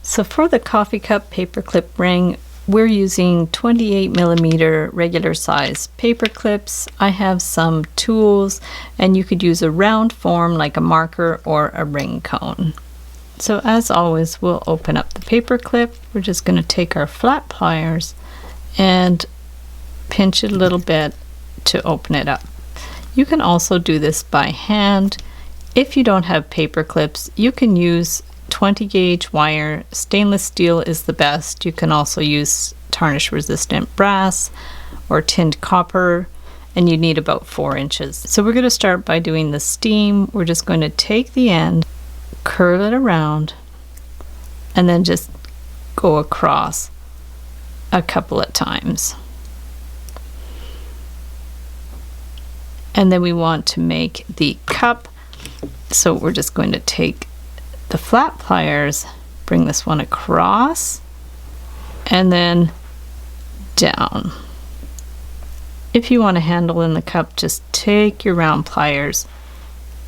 So for the coffee cup paperclip ring, we're using 28mm regular size paper clips. I have some tools, and you could use a round form like a marker or a ring cone. So as always, we'll open up the paper clip. We're just going to take our flat pliers and pinch it a little bit to open it up. You can also do this by hand. If you don't have paper clips, you can use 20 gauge wire. Stainless steel is the best. You can also use tarnish resistant brass or tinned copper, and you need about 4 inches. So we're going to start by doing the steam. We're just going to take the end, curl it around, and then just go across a couple of times. And then we want to make the cup, so we're just going to take the flat pliers, bring this one across, and then down. If you want a handle in the cup, just take your round pliers,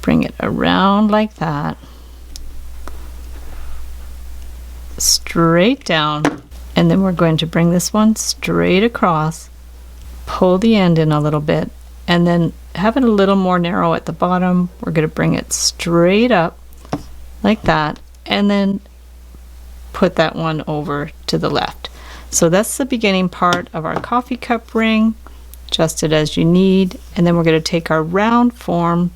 bring it around like that, straight down, and then we're going to bring this one straight across, pull the end in a little bit, and then have it a little more narrow at the bottom. We're going to bring it straight up like that, and then put that one over to the left. So that's the beginning part of our coffee cup ring. Adjust it as you need, and then we're going to take our round form,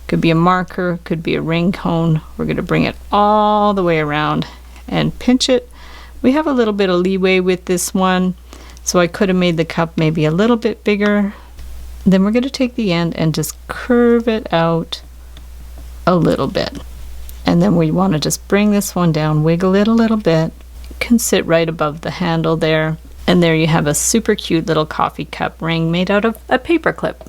could be a marker, could be a ring cone. We're going to bring it all the way around and pinch it. We have a little bit of leeway with this one, so I could have made the cup maybe a little bit bigger. Then we're going to take the end and just curve it out a little bit. And then we want to just bring this one down, wiggle it a little bit. It can sit right above the handle there. And there you have a super cute little coffee cup ring made out of a paper clip.